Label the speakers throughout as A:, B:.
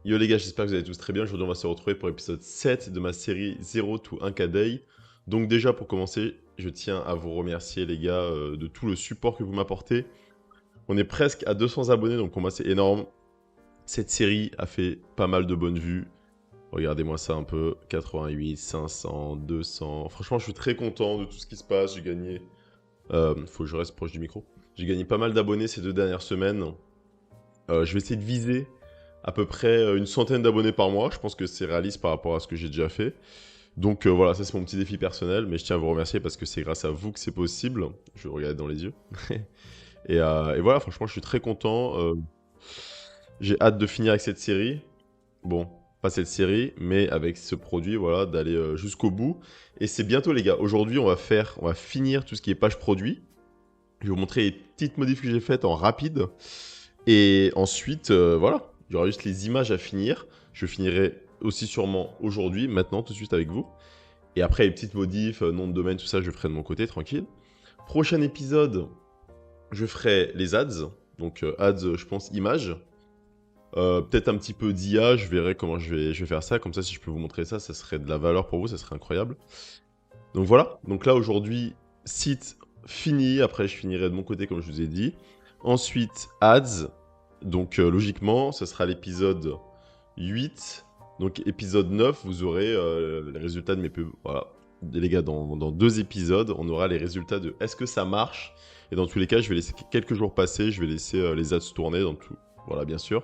A: Yo les gars, j'espère que vous allez tous très bien. Aujourd'hui, on va se retrouver pour l'épisode 7 de ma série 0 to 1K Day. Donc déjà, pour commencer, je tiens à vous remercier les gars de tout le support que vous m'apportez. On est presque à 200 abonnés, donc pour moi c'est énorme. Cette série a fait pas mal de bonnes vues. Regardez-moi ça un peu, 88, 500, 200. Franchement, je suis très content de tout ce qui se passe. J'ai gagné... faut que je reste proche du micro. J'ai gagné pas mal d'abonnés ces 2 dernières semaines. Je vais essayer de viser à peu près une centaine d'abonnés par mois. Je pense que c'est réaliste par rapport à ce que j'ai déjà fait. Donc voilà, ça c'est mon petit défi personnel, mais je tiens à vous remercier parce que c'est grâce à vous que c'est possible. Je vais vous regarder dans les yeux. Et voilà, franchement, je suis très content. J'ai hâte de finir avec cette série. Bon, pas cette série, mais avec ce produit, voilà, d'aller jusqu'au bout. Et c'est bientôt, les gars. Aujourd'hui, on va finir tout ce qui est page produit. Je vais vous montrer les petites modifs que j'ai faites en rapide. Et ensuite, voilà, il y aura juste les images à finir. Je finirai aussi sûrement aujourd'hui, maintenant, tout de suite avec vous. Et après, les petites modifs, nom de domaine, tout ça, je ferai de mon côté, tranquille. Prochain épisode, je ferai les ads. Donc, ads, je pense, images. Peut-être un petit peu d'IA, je verrai comment je vais faire ça. Comme ça, si je peux vous montrer ça, ça serait de la valeur pour vous, ça serait incroyable. Donc voilà, donc là, aujourd'hui, site fini. Après, je finirai de mon côté, comme je vous ai dit. Ensuite, ads. Donc, logiquement, ce sera l'épisode 8. Donc, épisode 9, vous aurez les résultats de mes pubs. Voilà. Et les gars, dans 2 épisodes, on aura les résultats de est-ce que ça marche. Et dans tous les cas, je vais laisser quelques jours passer. Je vais laisser les ads tourner dans tout. Voilà, bien sûr.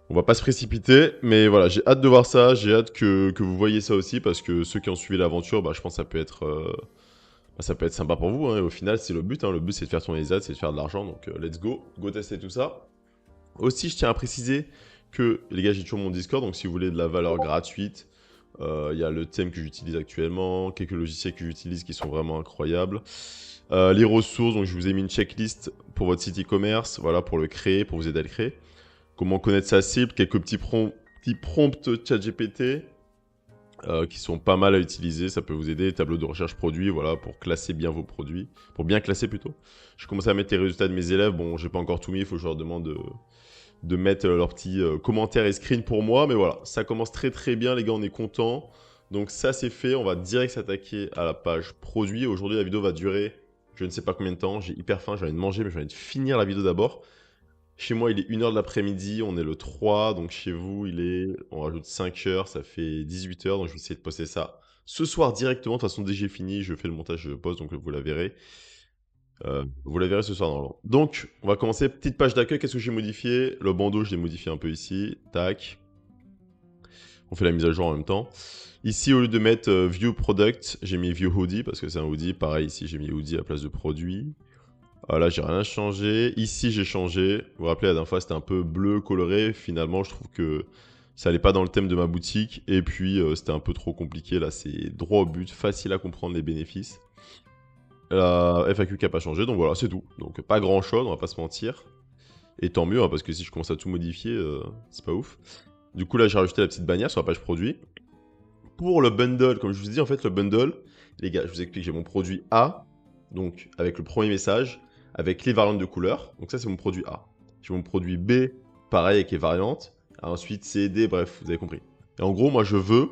A: On va pas se précipiter, mais voilà, j'ai hâte de voir ça. J'ai hâte que vous voyez ça aussi parce que ceux qui ont suivi l'aventure, bah, je pense que ça peut être sympa pour vous, hein. Et au final, c'est le but, hein. Le but, c'est de faire tourner les ads, c'est de faire de l'argent. Donc, let's go. Go tester tout ça. Aussi, je tiens à préciser que, les gars, j'ai toujours mon Discord. Donc, si vous voulez de la valeur gratuite, il y a le thème que j'utilise actuellement, quelques logiciels que j'utilise qui sont vraiment incroyables. Les ressources, donc je vous ai mis une checklist pour votre site e-commerce, voilà, pour le créer, pour vous aider à le créer. Comment connaître sa cible, quelques petits prompts ChatGPT. Qui sont pas mal à utiliser, ça peut vous aider, tableau de recherche produit, voilà, pour classer bien vos produits, pour bien classer plutôt. Je commence à mettre les résultats de mes élèves, bon, j'ai pas encore tout mis, il faut que je leur demande de mettre leurs petits commentaires et screens pour moi, mais voilà, ça commence très très bien, les gars, on est contents. Donc ça c'est fait, on va direct s'attaquer à la page produit. Aujourd'hui la vidéo va durer, je ne sais pas combien de temps, j'ai hyper faim, j'ai envie de manger, mais j'ai envie de finir la vidéo d'abord. Chez moi, il est 1h de l'après-midi, on est le 3, donc chez vous, on rajoute 5 heures, ça fait 18 heures, donc je vais essayer de poster ça ce soir directement. De toute façon, dès que j'ai fini, je fais le montage, je poste, donc vous la verrez. Vous la verrez ce soir normalement. Donc, on va commencer. Petite page d'accueil, qu'est-ce que j'ai modifié? Le bandeau, je l'ai modifié un peu ici. Tac. On fait la mise à jour en même temps. Ici, au lieu de mettre View Product, j'ai mis View Hoodie, parce que c'est un hoodie. Pareil, ici, j'ai mis hoodie à la place de produit. Là, j'ai rien changé. Ici, j'ai changé. Vous vous rappelez, la dernière fois, c'était un peu bleu coloré. Finalement, je trouve que ça allait pas dans le thème de ma boutique. Et puis, c'était un peu trop compliqué. Là, c'est droit au but, facile à comprendre les bénéfices. La FAQ qui n'a pas changé. Donc voilà, c'est tout. Donc pas grand-chose, on va pas se mentir. Et tant mieux, hein, parce que si je commence à tout modifier, c'est pas ouf. Du coup, là, j'ai rajouté la petite bannière sur la page produit. Pour le bundle, comme je vous dis, en fait, le bundle, les gars, je vous explique, j'ai mon produit A, donc avec le premier message, avec les variantes de couleurs. Donc ça, c'est mon produit A. J'ai mon produit B, pareil, avec les variantes. Ensuite, C, D, bref, vous avez compris. Et en gros, moi, je veux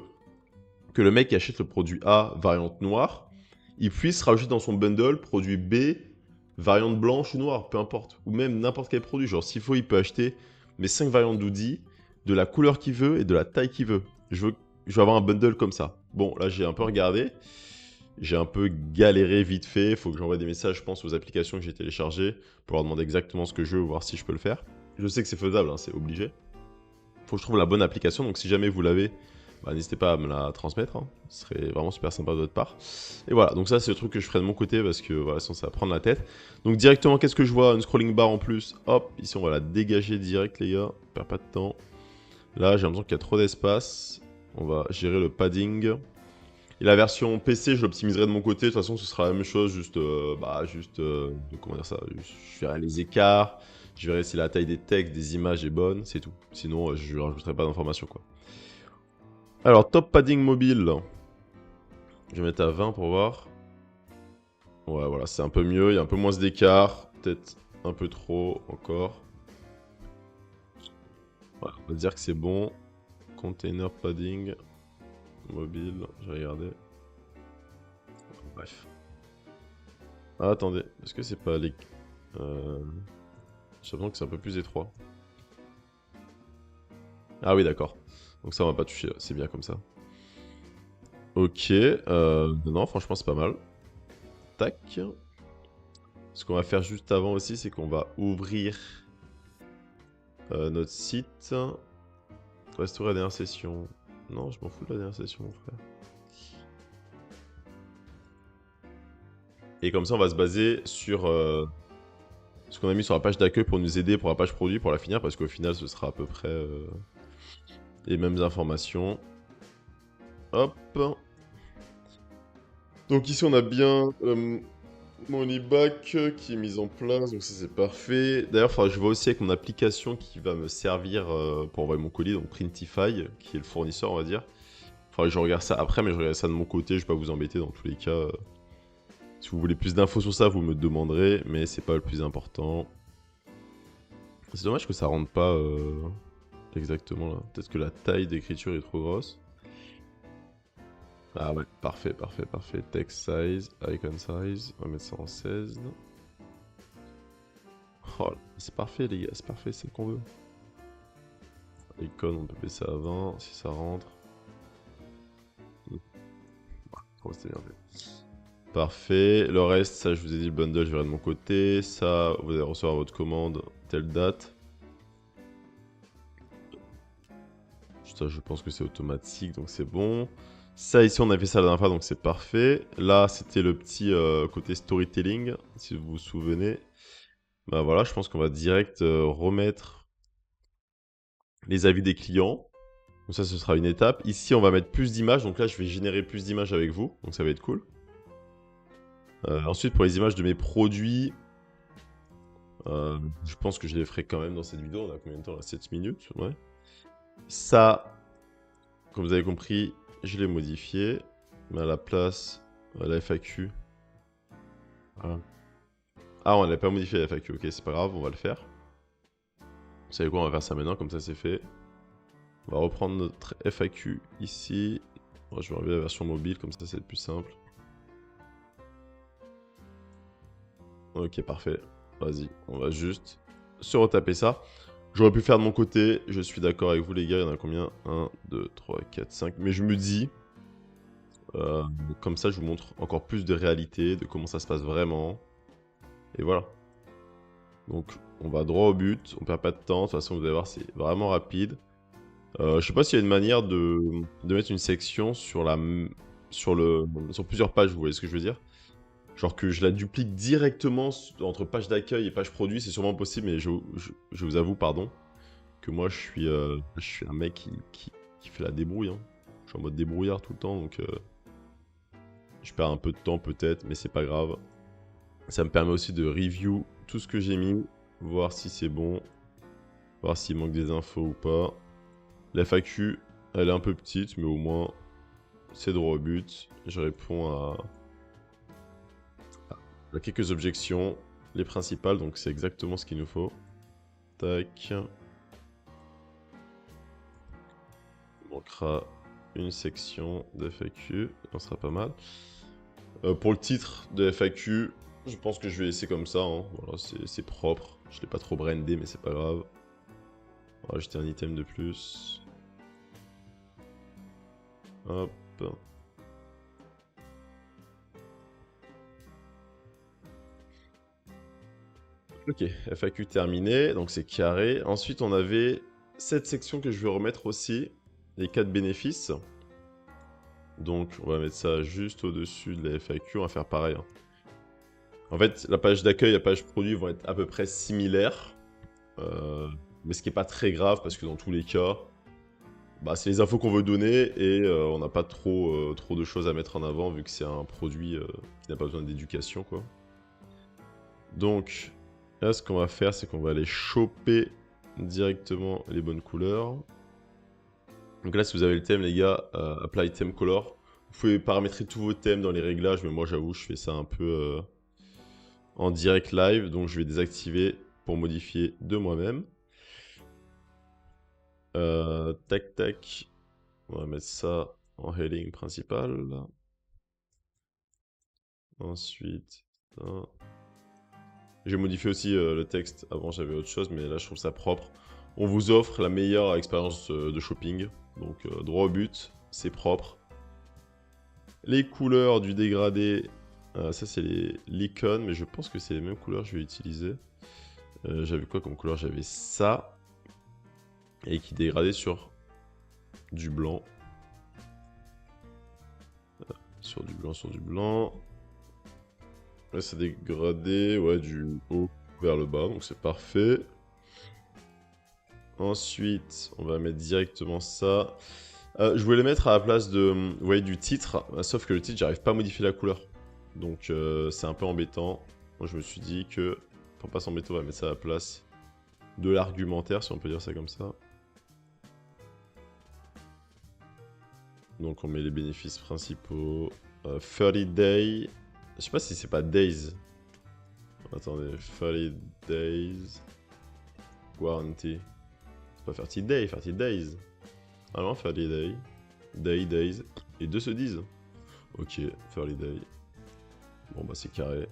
A: que le mec qui achète le produit A, variante noire, il puisse rajouter dans son bundle produit B, variante blanche ou noire, peu importe. Ou même n'importe quel produit. Genre, s'il faut, il peut acheter mes 5 variantes d'hoodie, de la couleur qu'il veut et de la taille qu'il veut. Je vais avoir un bundle comme ça. Bon, là, j'ai un peu regardé. J'ai un peu galéré vite fait. Il faut que j'envoie des messages, je pense, aux applications que j'ai téléchargées pour leur demander exactement ce que je veux, voir si je peux le faire. Je sais que c'est faisable, hein, c'est obligé. Il faut que je trouve la bonne application. Donc, si jamais vous l'avez, bah, n'hésitez pas à me la transmettre. Hein. Ce serait vraiment super sympa de votre part. Et voilà, donc ça, c'est le truc que je ferai de mon côté parce que voilà, sinon, ça va prendre la tête. Donc, directement, qu'est-ce que je vois? Une scrolling bar en plus. Hop, ici, on va la dégager direct, les gars. On perd pas de temps. Là, j'ai l'impression qu'il y a trop d'espace. On va gérer le padding. Et la version PC, je l'optimiserai de mon côté. De toute façon, ce sera la même chose. Comment dire ça? Je verrai les écarts. Je verrai si la taille des textes, des images est bonne. C'est tout. Sinon, je ne rajouterai pas d'informations, quoi. Alors, top padding mobile. Je vais mettre à 20 pour voir. Ouais, voilà, c'est un peu mieux. Il y a un peu moins d'écart. Peut-être un peu trop encore. Ouais, on va dire que c'est bon. Container padding. Mobile, j'ai regardé. Bref. Ah, attendez, est-ce que c'est pas les... J'ai l'impression que c'est un peu plus étroit. Ah oui, d'accord. Donc ça, on va pas toucher, c'est bien comme ça. Ok, non, franchement, c'est pas mal. Tac. Ce qu'on va faire juste avant aussi, c'est qu'on va ouvrir notre site. Restaurer la dernière session. Non, je m'en fous de la dernière session, mon frère. Et comme ça, on va se baser sur ce qu'on a mis sur la page d'accueil pour nous aider pour la page produit, pour la finir, parce qu'au final, ce sera à peu près les mêmes informations. Hop. Donc ici, on a bien Money Back qui est mise en place, donc ça c'est parfait. D'ailleurs, je vois aussi avec mon application qui va me servir pour envoyer mon colis, donc Printify, qui est le fournisseur, on va dire. Faudrait que je regarde ça après, mais je regarde ça de mon côté, je vais pas vous embêter dans tous les cas. Si vous voulez plus d'infos sur ça, vous me demanderez, mais c'est pas le plus important. C'est dommage que ça rentre pas exactement là. Peut-être que la taille d'écriture est trop grosse. Ah ouais, parfait, parfait, parfait. Text size, icon size, on va mettre ça en 16. Oh, c'est parfait les gars, c'est parfait, c'est ce qu'on veut. Icon, on peut baisser à 20 si ça rentre. Oh, c'était bien fait. Parfait, le reste, ça je vous ai dit, le bundle, je verrai de mon côté. Ça, vous allez recevoir votre commande, telle date. Ça, je pense que c'est automatique, donc c'est bon. Ça, ici, on a fait ça la dernière fois, donc c'est parfait. Là, c'était le petit côté storytelling, si vous vous souvenez. Bah voilà, je pense qu'on va direct remettre les avis des clients. Donc ça, ce sera une étape. Ici, on va mettre plus d'images. Donc là, je vais générer plus d'images avec vous. Donc ça va être cool. Ensuite, pour les images de mes produits, je pense que je les ferai quand même dans cette vidéo. On a combien de temps là? 7 minutes, ouais. Ça, comme vous avez compris, je l'ai modifié. Mais à la place, la FAQ. Ah, on n'a pas modifié la FAQ. Ok, c'est pas grave, on va le faire. Vous savez quoi, on va faire ça maintenant, comme ça c'est fait. On va reprendre notre FAQ ici. Moi, je vais enlever la version mobile, comme ça c'est plus simple. Ok, parfait. Vas-y, on va juste se retaper ça. J'aurais pu faire de mon côté, je suis d'accord avec vous les gars, il y en a combien? 1, 2, 3, 4, 5. Mais je me dis, comme ça je vous montre encore plus de réalité, de comment ça se passe vraiment. Et voilà. Donc on va droit au but, on perd pas de temps, de toute façon vous allez voir c'est vraiment rapide. Je sais pas s'il y a une manière de mettre une section sur plusieurs pages, vous voyez ce que je veux dire? Genre que je la duplique directement entre page d'accueil et page produit, c'est sûrement possible, mais je vous avoue, pardon, que moi je suis un mec qui fait la débrouille. Hein. Je suis en mode débrouillard tout le temps, donc je perds un peu de temps peut-être, mais c'est pas grave. Ça me permet aussi de review tout ce que j'ai mis, voir si c'est bon, voir s'il manque des infos ou pas. La FAQ, elle est un peu petite, mais au moins c'est droit au but. Je réponds à quelques objections, les principales, donc c'est exactement ce qu'il nous faut. Tac. Il manquera une section de FAQ, ça sera pas mal. Pour le titre de FAQ, je pense que je vais laisser comme ça. Hein. Voilà, c'est propre. Je l'ai pas trop brandé, mais c'est pas grave. On va ajouter un item de plus. Hop. Ok, FAQ terminé, donc c'est carré. Ensuite, on avait cette section que je vais remettre aussi, les 4 bénéfices. Donc, on va mettre ça juste au-dessus de la FAQ, on va faire pareil. Hein. En fait, la page d'accueil et la page produit vont être à peu près similaires. Mais ce qui n'est pas très grave, parce que dans tous les cas, bah, c'est les infos qu'on veut donner et on n'a pas trop de choses à mettre en avant, vu que c'est un produit qui n'a pas besoin d'éducation, quoi. Donc, là, ce qu'on va faire, c'est qu'on va aller choper directement les bonnes couleurs. Donc là, si vous avez le thème, les gars, Apply Theme Color. Vous pouvez paramétrer tous vos thèmes dans les réglages, mais moi, j'avoue, je fais ça un peu en direct live. Donc, je vais désactiver pour modifier de moi-même. Tac, tac. On va mettre ça en heading principal. Ensuite, hein. J'ai modifié aussi le texte. Avant, j'avais autre chose, mais là, je trouve ça propre. On vous offre la meilleure expérience de shopping. Donc, droit au but, c'est propre. Les couleurs du dégradé, ça, c'est l'icône, mais je pense que c'est les mêmes couleurs que je vais utiliser. J'avais quoi comme couleur? J'avais ça. Et qui dégradait sur du blanc. Sur du blanc, sur du blanc. Là, c'est dégradé, ouais, du haut vers le bas, donc c'est parfait. Ensuite, on va mettre directement ça. Je voulais mettre à la place de, vous voyez, du titre, sauf que le titre, j'arrive pas à modifier la couleur. Donc, c'est un peu embêtant. Moi, je me suis dit que, pour pas s'embêter, on va mettre ça à la place de l'argumentaire, si on peut dire ça comme ça. Donc, on met les bénéfices principaux. 30 days. Je sais pas si c'est pas days. Attendez, 30 days. Warranty. C'est pas 30 days, 30 days. Ah non, 30 days. Days. Et deux se disent. Ok, 30 days. Bon bah c'est carré.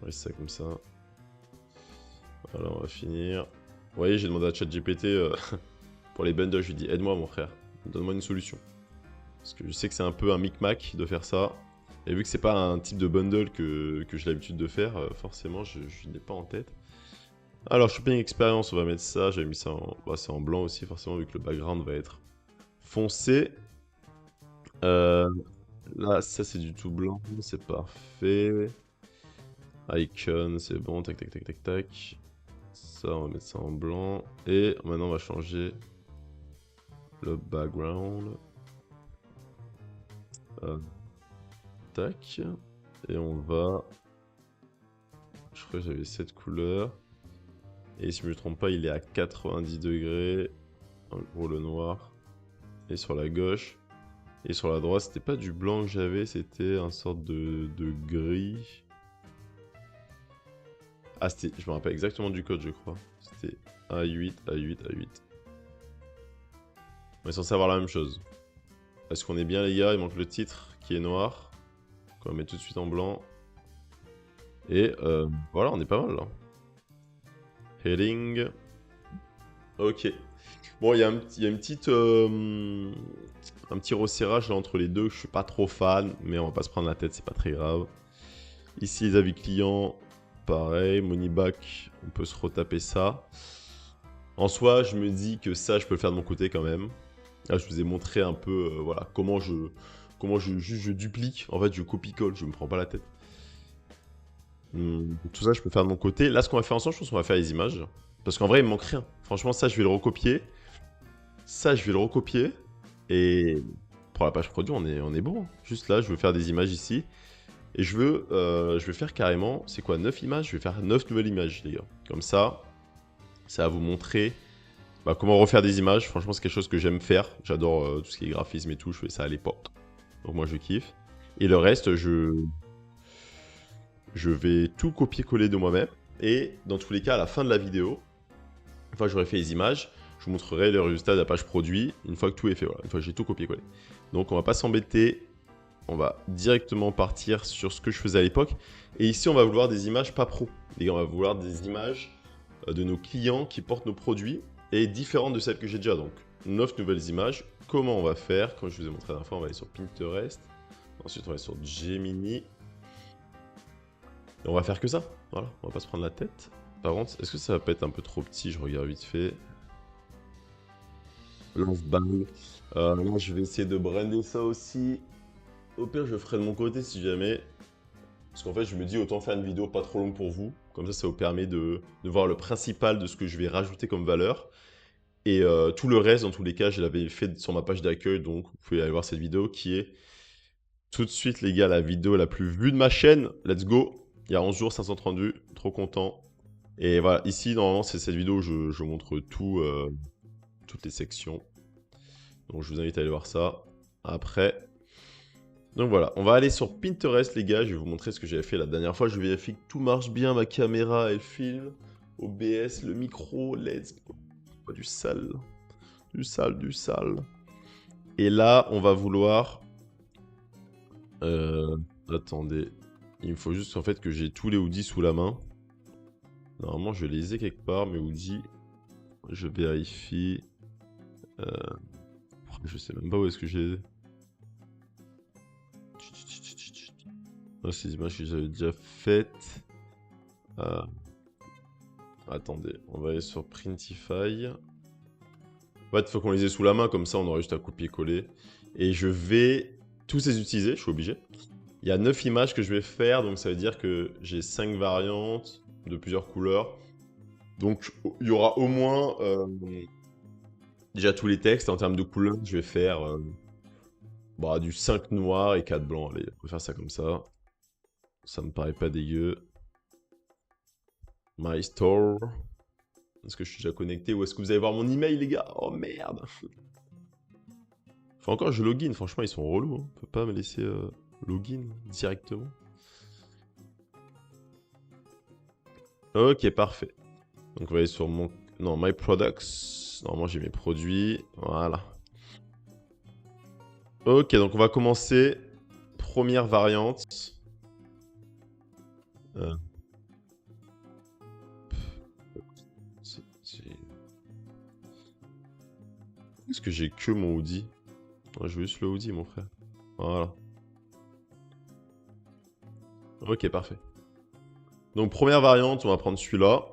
A: On reste ça comme ça. Voilà, on va finir. Vous voyez, j'ai demandé à ChatGPT pour les bundles, je lui dis aide-moi mon frère, donne-moi une solution. Parce que je sais que c'est un peu un micmac de faire ça. Et vu que c'est pas un type de bundle que j'ai l'habitude de faire, forcément je n'ai pas en tête. Alors, shopping experience, on va mettre ça. J'avais mis ça en, bah, c'est en blanc aussi, forcément, vu que le background va être foncé. Là, ça c'est du tout blanc, c'est parfait. Icon, c'est bon, tac, tac, tac, tac, tac. Ça, on va mettre ça en blanc. Et maintenant, on va changer le background. Tac. Et on va... Je crois que j'avais cette couleur. Et si je ne me trompe pas, il est à 90 degrés. En gros, le noir. Et sur la gauche. Et sur la droite, c'était pas du blanc que j'avais, c'était un sorte de gris. Ah, c'était... Je me rappelle exactement du code, je crois. C'était A8, A8, A8. On est censé avoir la même chose. Est-ce qu'on est bien, les gars? Il manque le titre, qui est noir. On va mettre tout de suite en blanc. Et voilà, on est pas mal, là. Heading. Ok. Bon, il y a une petite... un petit resserrage là entre les deux, je suis pas trop fan, mais on va pas se prendre la tête, c'est pas très grave. Ici, les avis clients, pareil, money back, on peut se retaper ça. En soi, je me dis que ça, je peux le faire de mon côté quand même. Là, je vous ai montré un peu, voilà, comment je duplique. En fait, je copie-colle, je me prends pas la tête. Tout ça, je peux faire de mon côté. Là, ce qu'on va faire ensemble, je pense qu'on va faire les images. Parce qu'en vrai, il me manque rien. Franchement, ça, je vais le recopier. Ça, je vais le recopier. Et pour la page produit, on est bon. Juste là, je veux faire des images ici. Et je veux faire carrément, c'est quoi, 9 images? Je vais faire 9 nouvelles images, les gars. Comme ça va vous montrer comment refaire des images. Franchement, c'est quelque chose que j'aime faire. J'adore tout ce qui est graphisme et tout. Je fais ça à l'époque. Donc moi, je kiffe. Et le reste, je vais tout copier-coller de moi-même. Et dans tous les cas, à la fin de la vidéo, une fois que j'aurai fait les images, je vous montrerai le résultat de la page produit une fois que tout est fait. Voilà, une fois que j'ai tout copié-collé. Donc, on va pas s'embêter. On va directement partir sur ce que je faisais à l'époque. Et ici, on va vouloir des images pas pro. Les gars, on va vouloir des images de nos clients qui portent nos produits et différentes de celles que j'ai déjà. Donc, 9 nouvelles images. Comment on va faire? Comme je vous ai montré la dernière fois, on va aller sur Pinterest. Ensuite, on va aller sur Gemini. Et on va faire que ça. Voilà, on va pas se prendre la tête. Par contre, est-ce que ça va pas être un peu trop petit? Je regarde vite fait. Lance bang. Là, je vais essayer de brander ça aussi. Au pire, je le ferai de mon côté si jamais. Parce qu'en fait, je me dis autant faire une vidéo pas trop longue pour vous. Comme ça vous permet de voir le principal de ce que je vais rajouter comme valeur. Et tout le reste, dans tous les cas, je l'avais fait sur ma page d'accueil. Donc, vous pouvez aller voir cette vidéo qui est tout de suite, les gars, la vidéo la plus vue de ma chaîne. Let's go. Il y a 11 jours, 530 vues. Trop content. Et voilà, ici, normalement, c'est cette vidéo où je montre tout, toutes les sections. Donc, je vous invite à aller voir ça. Après... Donc voilà, on va aller sur Pinterest, les gars. Je vais vous montrer ce que j'avais fait la dernière fois. Je vérifie que tout marche bien, ma caméra, elle filme. OBS, le micro, let's go. Oh, du sale. Du sale, du sale. Et là, on va vouloir... attendez. Il me faut juste en fait que j'ai tous les hoodies sous la main. Normalement, je les ai quelque part, mes hoodies. Je vérifie. Je sais même pas où est-ce que j'ai... Ah, ces images que j'avais déjà faites. Attendez, on va aller sur Printify. En fait, il faut qu'on les ait sous la main, comme ça on aura juste à copier-coller. Et je vais tous les utiliser, je suis obligé. Il y a 9 images que je vais faire, donc ça veut dire que j'ai 5 variantes de plusieurs couleurs. Donc il y aura au moins déjà tous les textes. En termes de couleurs, je vais faire du 5 noir et 4 blanc. Allez, on va faire ça comme ça. Ça me paraît pas dégueu. My Store. Est-ce que je suis déjà connecté ou est-ce que vous allez voir mon email, les gars? Oh merde. Faut encore que je login, franchement, ils sont relous. Hein. On peut pas me laisser login directement. Ok, parfait. Donc on va aller sur mon... Non, My Products. Normalement, j'ai mes produits. Voilà. Ok, donc on va commencer. Première variante. Est-ce que j'ai que mon hoodie? Ouais, je veux juste le hoodie, mon frère. Voilà. Ok, parfait. Donc, première variante, on va prendre celui-là.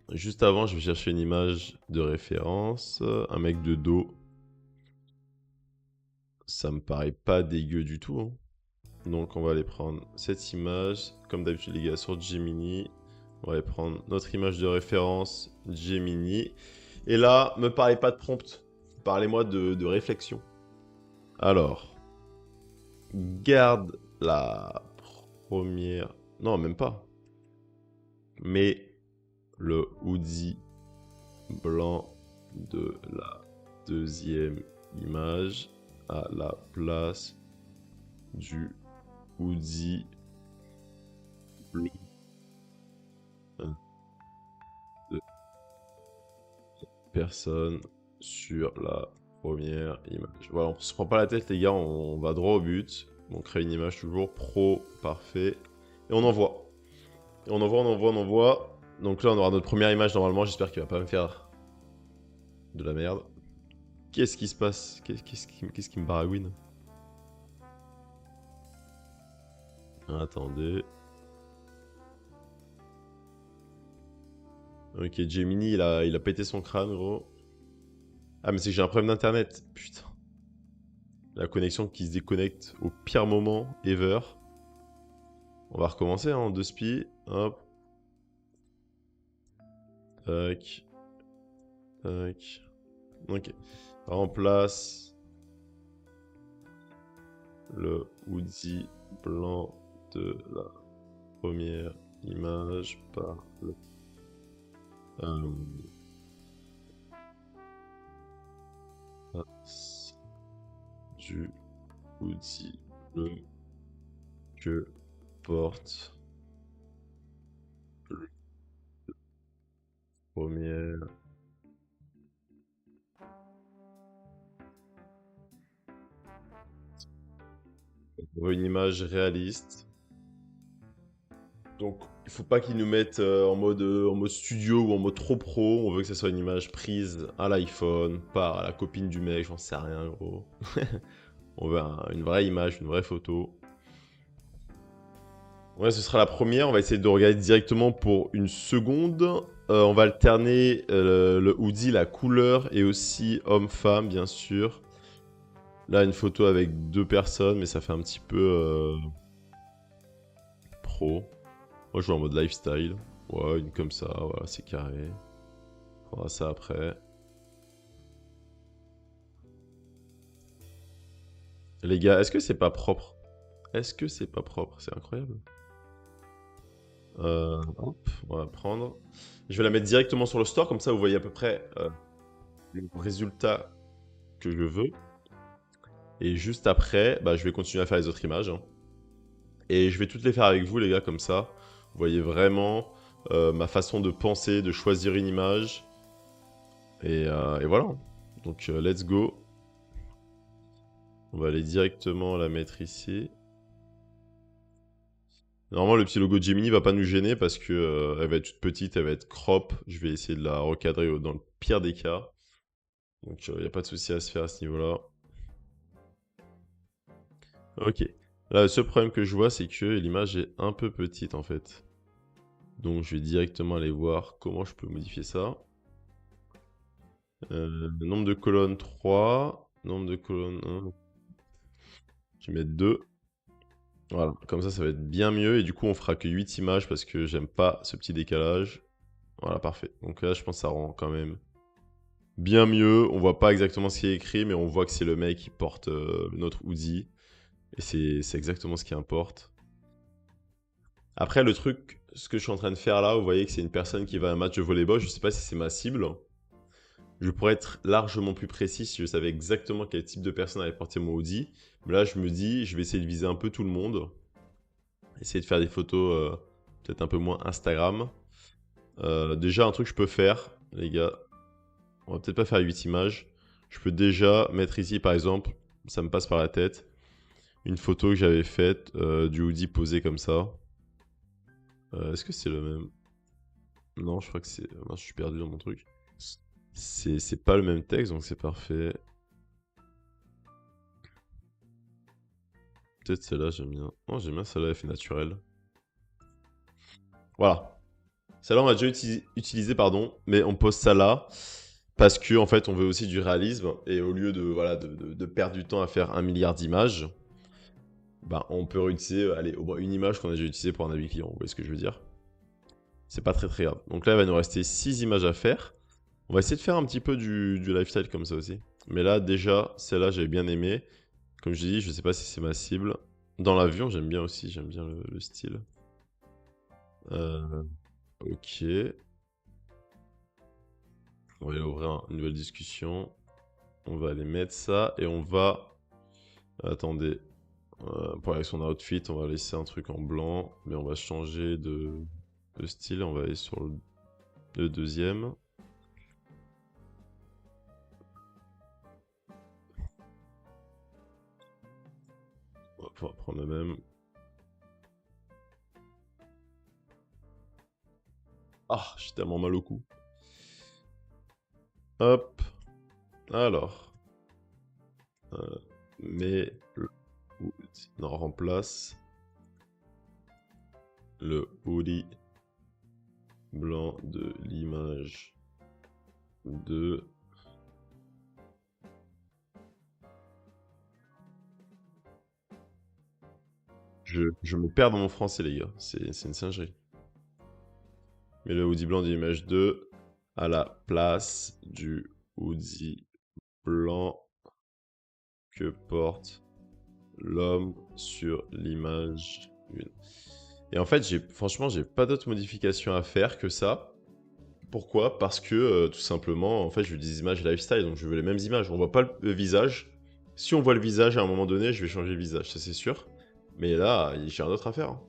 A: Juste avant, je vais chercher une image de référence. Un mec de dos. Ça me paraît pas dégueu du tout. Hein. Donc, on va aller prendre cette image. Comme d'habitude, les gars, sur Gemini. On va aller prendre notre image de référence, Gemini. Et là, me parlez pas de prompt. Parlez-moi de réflexion. Alors, garde la première... Non, même pas. Mais le hoodie blanc de la deuxième image à la place du hoodie bleu de personne sur la première image. Voilà, on se prend pas la tête les gars, on va droit au but. On crée une image toujours pro, parfait. Et on envoie. Et on envoie. Donc là on aura notre première image normalement, j'espère qu'il va pas me faire de la merde. Qu'est-ce qui se passe? Qu'est-ce qui me baragouine? Attendez. Ok, Gemini, il a pété son crâne, gros. Ah, mais c'est que j'ai un problème d'internet. Putain. La connexion qui se déconnecte au pire moment ever. On va recommencer hein, en 2 spi. Hop. Tac. Tac. Ok. Remplace le hoodie blanc de la première image par le... du hoodie bleu que porte le première on veut une image réaliste. Donc il faut pas qu'ils nous mettent en mode studio ou en mode trop pro. On veut que ce soit une image prise à l'iPhone, par la copine du mec, j'en sais rien gros. On veut une vraie image, une vraie photo. Ouais, ce sera la première. On va essayer de regarder directement pour une seconde. On va alterner le hoodie, la couleur et aussi homme-femme, bien sûr. Là, une photo avec 2 personnes, mais ça fait un petit peu pro. Moi, je vais en mode lifestyle. Ouais, une comme ça, voilà, c'est carré. On prendra ça après. Les gars, est-ce que c'est pas propre? Est-ce que c'est pas propre? C'est incroyable. Hop, on va prendre. Je vais la mettre directement sur le store, comme ça vous voyez à peu près le résultat que je veux. Et juste après, je vais continuer à faire les autres images. Hein. Et je vais toutes les faire avec vous les gars, comme ça. Vous voyez vraiment ma façon de penser, de choisir une image. Et voilà. Donc, let's go. On va aller directement la mettre ici. Normalement, le petit logo de Gemini va pas nous gêner parce que elle va être toute petite, elle va être crop. Je vais essayer de la recadrer dans le pire des cas. Donc, il n'y a pas de souci à se faire à ce niveau-là. Ok. Là, le seul problème que je vois, c'est que l'image est un peu petite en fait. Donc, je vais directement aller voir comment je peux modifier ça. Nombre de colonnes 3. Nombre de colonnes 1. Je vais mettre 2. Voilà, comme ça va être bien mieux. Et du coup, on fera que 8 images parce que j'aime pas ce petit décalage. Voilà, parfait. Donc là, je pense que ça rend quand même bien mieux. On voit pas exactement ce qui est écrit, mais on voit que c'est le mec qui porte notre hoodie. Et c'est exactement ce qui importe. Après, le truc, ce que je suis en train de faire là, vous voyez que c'est une personne qui va à un match de volleyball. Je sais pas si c'est ma cible. Je pourrais être largement plus précis si je savais exactement quel type de personne allait porter mon hoodie. Mais là, je me dis, je vais essayer de viser un peu tout le monde. Essayer de faire des photos peut-être un peu moins Instagram. Déjà, un truc que je peux faire, les gars, on va peut-être pas faire 8 images. Je peux déjà mettre ici, par exemple, ça me passe par la tête, une photo que j'avais faite du hoodie posé comme ça. Est-ce que c'est le même? Non, je crois que c'est... Mince, je suis perdu dans mon truc. C'est pas le même texte, donc c'est parfait. Peut-être celle-là, j'aime bien. Non, j'aime bien celle-là, elle fait naturel. Voilà. Celle-là, on va déjà utiliser, pardon, mais on pose ça là parce que en fait, on veut aussi du réalisme et au lieu de voilà de perdre du temps à faire 1 milliard d'images, bah, on peut réutiliser allez, au moins une image qu'on a déjà utilisée pour un avis client. Vous voyez ce que je veux dire? C'est pas très très grave. Donc là, il va nous rester 6 images à faire. On va essayer de faire un petit peu du lifestyle comme ça aussi. Mais là, déjà, celle-là, j'avais bien aimé. Comme je dis, je sais pas si c'est ma cible. Dans l'avion, j'aime bien aussi, j'aime bien le style. Ok. On va aller ouvrir une nouvelle discussion. On va aller mettre ça et on va... Attendez. Pour avec son outfit, on va laisser un truc en blanc. Mais on va changer de style. On va aller sur le deuxième. On va pouvoir prendre le même. Ah, j'ai tellement mal au cou. Hop. Alors. Mais... Non, on remplace le hoodie blanc de l'image de... Je me perds dans mon français, les gars. C'est une singerie. Mais le hoodie blanc de l'image 2 à la place du hoodie blanc que porte l'homme sur l'image 1. Et en fait, franchement, j'ai pas d'autres modifications à faire que ça. Pourquoi? Parce que tout simplement, en fait, je veux des images lifestyle, donc je veux les mêmes images. On voit pas le visage. Si on voit le visage à un moment donné, je vais changer le visage, ça c'est sûr. Mais là, j'ai rien d'autre à faire, hein.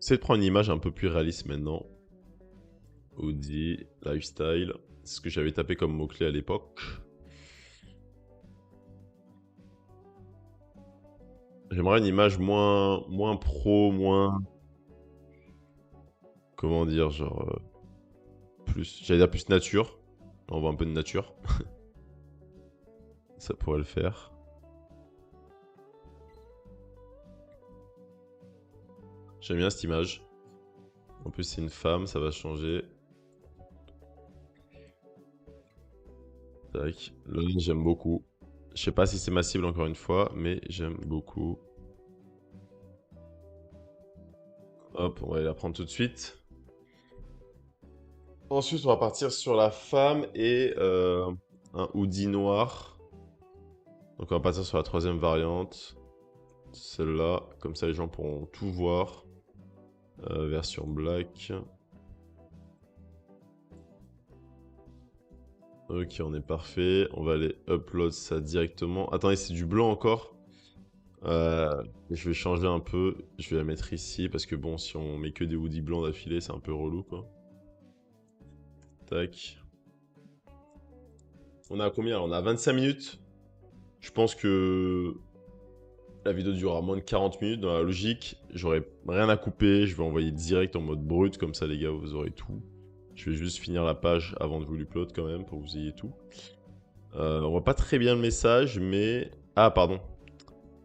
A: C'est de prendre une image un peu plus réaliste maintenant. Audi, lifestyle. C'est ce que j'avais tapé comme mot-clé à l'époque. J'aimerais une image moins pro, moins... Comment dire, genre... plus... J'allais dire plus nature. On voit un peu de nature. Ça pourrait le faire. J'aime bien cette image. En plus, c'est une femme, ça va changer. Tac. Le ligne, j'aime beaucoup. Je sais pas si c'est ma cible encore une fois, mais j'aime beaucoup. Hop, on va aller la prendre tout de suite. Ensuite, on va partir sur la femme et un hoodie noir. Donc on va partir sur la troisième variante. Celle-là, comme ça les gens pourront tout voir. Version black. Ok, on est parfait. On va aller upload ça directement. Attendez, c'est du blanc encore. Je vais changer un peu. Je vais la mettre ici parce que bon, si on met que des hoodies blancs d'affilée, c'est un peu relou quoi. Tac. On a combien? On a 25 minutes. Je pense que la vidéo durera moins de 40 minutes. Dans la logique, j'aurai rien à couper. Je vais envoyer direct en mode brut. Comme ça, les gars, vous aurez tout. Je vais juste finir la page avant de vous l'upload quand même pour que vous ayez tout. On voit pas très bien le message, mais... Ah, pardon.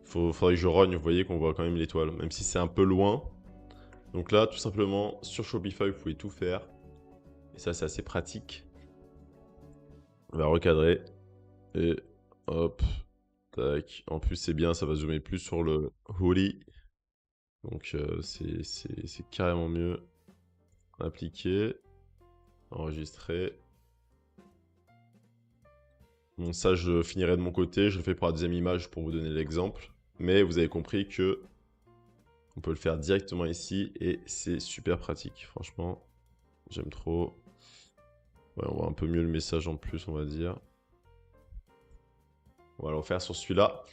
A: Faudrait que je rogne. Vous voyez qu'on voit quand même l'étoile, même si c'est un peu loin. Donc là, tout simplement, sur Shopify, vous pouvez tout faire. Et ça, c'est assez pratique. On va recadrer. Et hop. Tac. En plus, c'est bien, ça va zoomer plus sur le hoodie. Donc, c'est carrément mieux. Appliquer. Enregistrer. Bon, ça, je finirai de mon côté. Je le fais pour la deuxième image pour vous donner l'exemple. Mais vous avez compris que on peut le faire directement ici et c'est super pratique. Franchement, j'aime trop. Ouais, on voit un peu mieux le message en plus, on va dire. On va le refaire sur celui-là.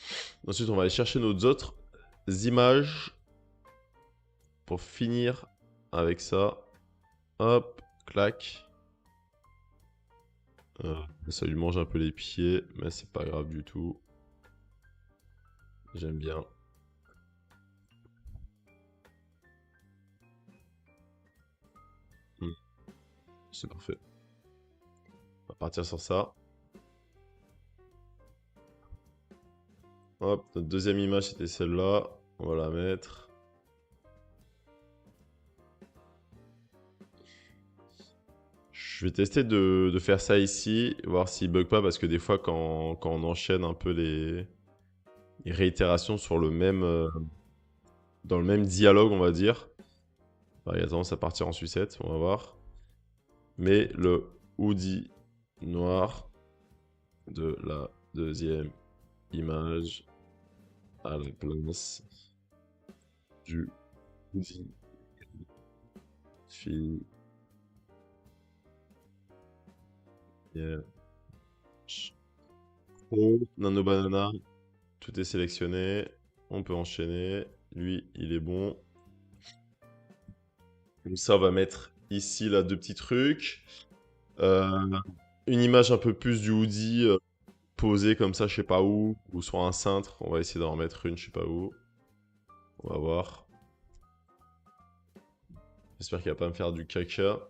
A: Ensuite, on va aller chercher nos autres images pour finir avec ça. Hop, clac. Ça lui mange un peu les pieds, mais c'est pas grave du tout. J'aime bien. C'est parfait. On va partir sur ça. Hop, notre deuxième image c'était celle-là. On va la mettre. Je vais tester de faire ça ici, voir s'il bug pas, parce que des fois quand on enchaîne un peu les réitérations sur le même, dans le même dialogue, on va dire, bah, il a tendance à partir en sucette, on va voir. Mais le hoodie noir de la deuxième image à la place du hoodie fille. Nano banana, tout est sélectionné. On peut enchaîner. Lui, il est bon. Comme ça, on va mettre ici là deux petits trucs. Une image un peu plus du hoodie posée comme ça, je sais pas où, ou sur un cintre. On va essayer d'en remettre une, je sais pas où. On va voir. J'espère qu'il va pas me faire du caca.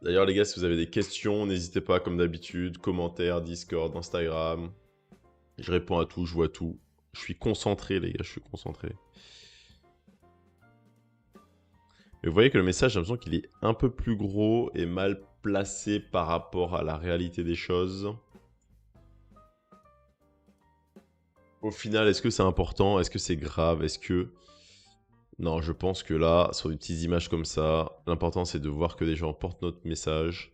A: D'ailleurs, les gars, si vous avez des questions, n'hésitez pas, comme d'habitude, commentaires, Discord, Instagram. Je réponds à tout, je vois tout. Je suis concentré, les gars, je suis concentré. Et vous voyez que le message, j'ai l'impression qu'il est un peu plus gros et mal placé par rapport à la réalité des choses. Au final, est-ce que c'est important? Est-ce que c'est grave? Est-ce que... Non, je pense que là, sur des petites images comme ça, l'important c'est de voir que les gens portent notre message,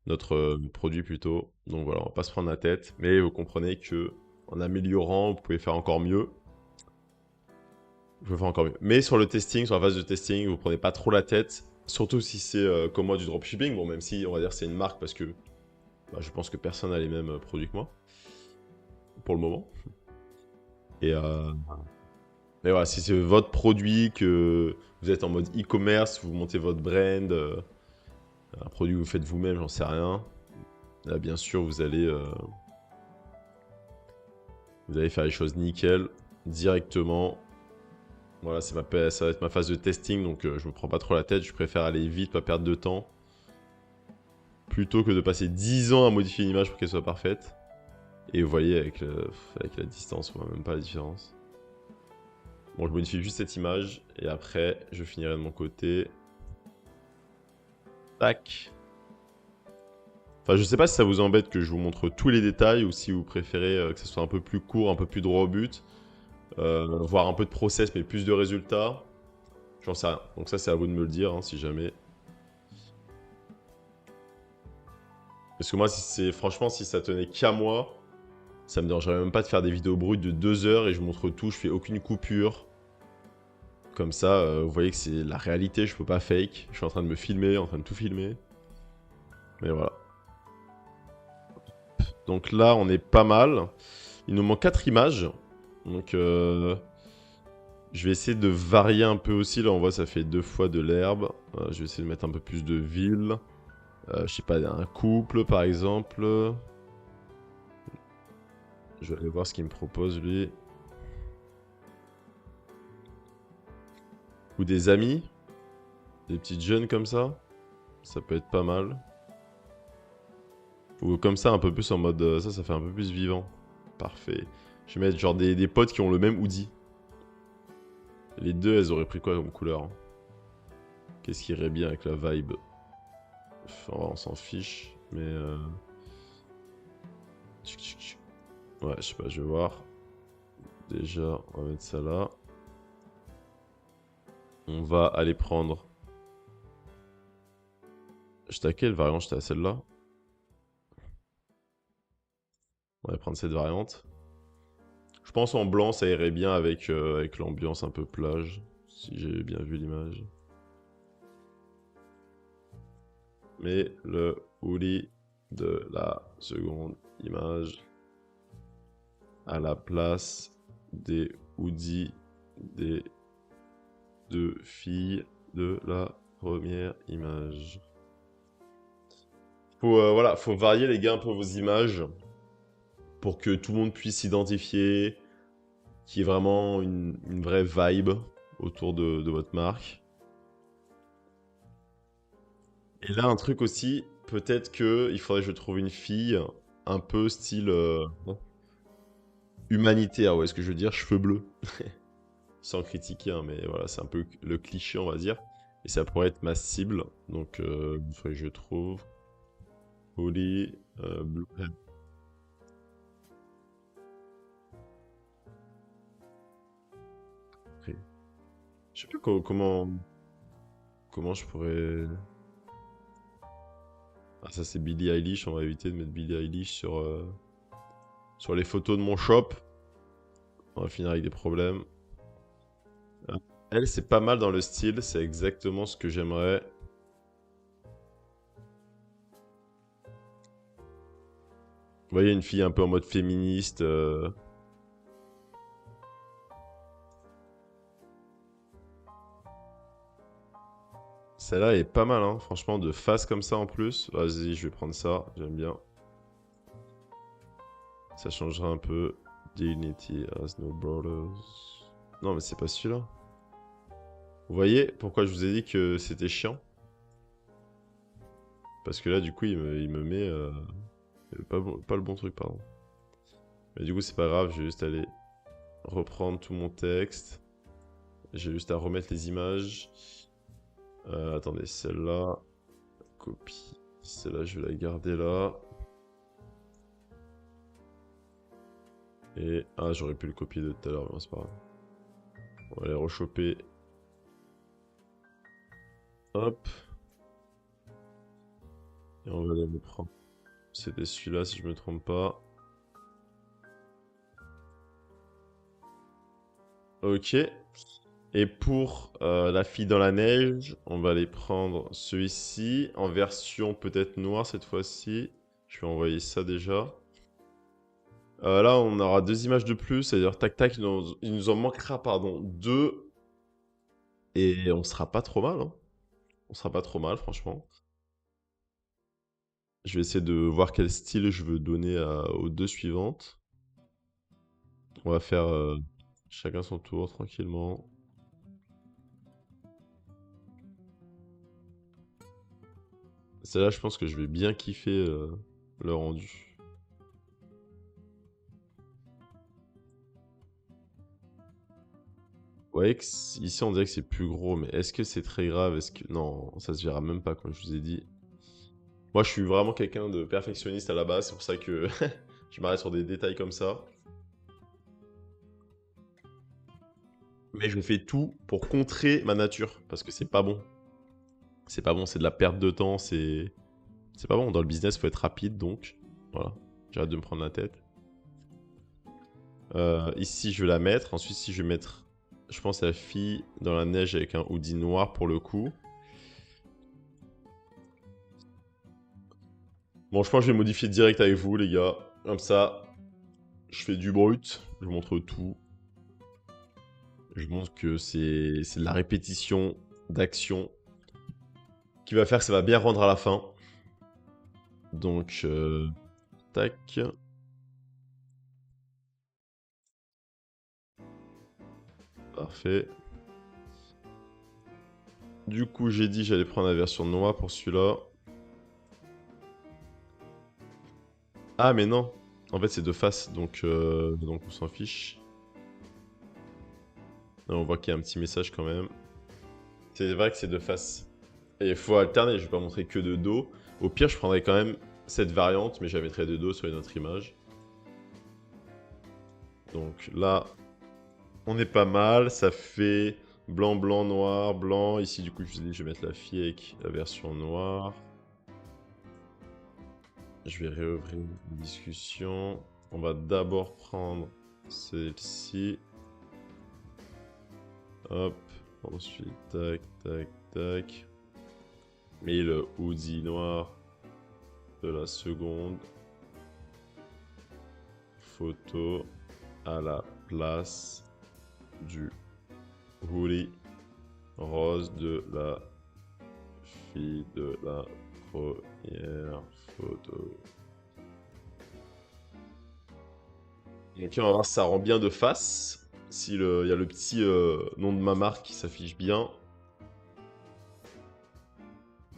A: notre produit plutôt. Donc voilà, on va pas se prendre la tête, mais vous comprenez que en améliorant, vous pouvez faire encore mieux. Vous pouvez faire encore mieux. Mais sur le testing, sur la phase de testing, vous prenez pas trop la tête, surtout si c'est comme moi du dropshipping. Bon, même si on va dire c'est une marque parce que bah, je pense que personne n'a les mêmes produits que moi pour le moment. Et mais voilà, si c'est votre produit, que vous êtes en mode e-commerce, vous montez votre brand, un produit que vous faites vous-même, j'en sais rien. Là, bien sûr, vous allez faire les choses nickel, directement. Voilà, ça va être ma phase de testing, donc je me prends pas trop la tête. Je préfère aller vite, pas perdre de temps. Plutôt que de passer 10 ans à modifier une image pour qu'elle soit parfaite. Et vous voyez, avec la distance, on voit même pas la différence. Bon, je modifie juste cette image, et après, je finirai de mon côté. Tac. Enfin, je sais pas si ça vous embête que je vous montre tous les détails, ou si vous préférez que ce soit un peu plus court, un peu plus droit au but. Voir un peu de process, mais plus de résultats. J'en sais rien. Donc ça, c'est à vous de me le dire, hein, si jamais. Parce que moi, franchement, si ça tenait qu'à moi, ça me dérangerait même pas de faire des vidéos brutes de 2 heures et je montre tout, je fais aucune coupure. Comme ça, vous voyez que c'est la réalité, je peux pas fake. Je suis en train de me filmer, en train de tout filmer. Mais voilà. Donc là, on est pas mal. Il nous manque 4 images. Donc, je vais essayer de varier un peu aussi. Là, on voit, ça fait 2 fois de l'herbe. Je vais essayer de mettre un peu plus de ville. Je sais pas, un couple, par exemple. Je vais aller voir ce qu'il me propose, lui. Ou des amis. Des petites jeunes comme ça. Ça peut être pas mal. Ou comme ça, un peu plus en mode... ça fait un peu plus vivant. Parfait. Je vais mettre genre des potes qui ont le même hoodie. Les deux, elles auraient pris quoi comme couleur? Qu'est-ce qui irait bien avec la vibe? Enfin, on s'en fiche, mais... Ouais, je sais pas, je vais voir. Déjà, on va mettre ça là. On va aller prendre... J'étais à quelle variante? J'étais à celle-là. On va prendre cette variante. Je pense en blanc, ça irait bien avec, avec l'ambiance un peu plage, si j'ai bien vu l'image. Mais le hoodie de la seconde image à la place des hoodies des deux filles de la première image. Voilà, faut varier les gars un peu vos images pour que tout le monde puisse s'identifier, qu'il y ait vraiment une vraie vibe autour de votre marque. Et là, un truc aussi, peut-être que il faudrait que je trouve une fille un peu style humanitaire, ouais, ce que je veux dire, cheveux bleus. Sans critiquer, hein, mais voilà, c'est un peu le cliché, on va dire. Et ça pourrait être ma cible, donc il faudrait que je trouve. Holy Blue Head. Après, je sais plus comment je pourrais... Ah, ça c'est Billie Eilish, on va éviter de mettre Billie Eilish sur les photos de mon shop. On va finir avec des problèmes. Ah, elle, c'est pas mal dans le style, c'est exactement ce que j'aimerais. Vous voyez, une fille un peu en mode féministe. Celle-là est pas mal, hein, franchement, de face comme ça en plus. Vas-y, je vais prendre ça, j'aime bien. Ça changera un peu. Dignity has no borders. Non, mais c'est pas celui-là. Vous voyez pourquoi je vous ai dit que c'était chiant? Parce que là, du coup, il me met... pas le bon truc, pardon. Mais du coup, c'est pas grave, je vais juste aller reprendre tout mon texte. J'ai juste à remettre les images. Attendez, celle-là. Copie. Celle-là, je vais la garder là. Et... Ah, j'aurais pu le copier de tout à l'heure, mais c'est pas grave. On va les rechoper. Hop. Et on va les prendre. C'était celui-là, si je me trompe pas. Ok. Et pour la fille dans la neige, on va aller prendre celui-ci, en version peut-être noire cette fois-ci. Je vais envoyer ça déjà. Là, on aura 2 images de plus, c'est-à-dire tac tac, il nous en manquera, pardon, 2. Et on sera pas trop mal, hein. On sera pas trop mal, franchement. Je vais essayer de voir quel style je veux donner aux 2 suivantes. On va faire chacun son tour, tranquillement. Celle-là, je pense que je vais bien kiffer le rendu. Vous voyez que ici, on dirait que c'est plus gros, mais est-ce que c'est très grave? Est-ce que... Non, ça se verra même pas, comme je vous ai dit. Moi, je suis vraiment quelqu'un de perfectionniste à la base, c'est pour ça que je m'arrête sur des détails comme ça. Mais je fais tout pour contrer ma nature, parce que c'est pas bon. C'est pas bon, c'est de la perte de temps, c'est... C'est pas bon, dans le business, faut être rapide, donc... Voilà, j'arrête de me prendre la tête. Ici, je vais la mettre. Ensuite, ici, je vais mettre je pense, la fille dans la neige avec un hoodie noir pour le coup. Bon, je pense que je vais modifier direct avec vous, les gars. Comme ça, je fais du brut. Je vous montre tout. Je montre que c'est de la répétition d'action qui va faire que ça va bien rendre à la fin. Donc, tac. Parfait. Du coup, j'ai dit j'allais prendre la version noire pour celui-là. Ah, mais non. En fait, c'est de face, donc on s'en fiche. Là, on voit qu'il y a un petit message quand même. C'est vrai que c'est de face. Et il faut alterner, je vais pas montrer que de dos. Au pire, je prendrais quand même cette variante, mais je la mettrais de dos sur une autre image. Donc là, on est pas mal. Ça fait blanc, blanc, noir, blanc. Ici, du coup, je vous ai dit, je vais mettre la fille avec la version noire. Je vais réouvrir une discussion. On va d'abord prendre celle-ci. Hop. Ensuite, tac, tac, tac. Et le hoodie noir de la seconde. Photo à la place du hoodie rose de la fille de la première photo. Ok, on va voir si ça rend bien de face. S'il y a le petit nom de ma marque qui s'affiche bien.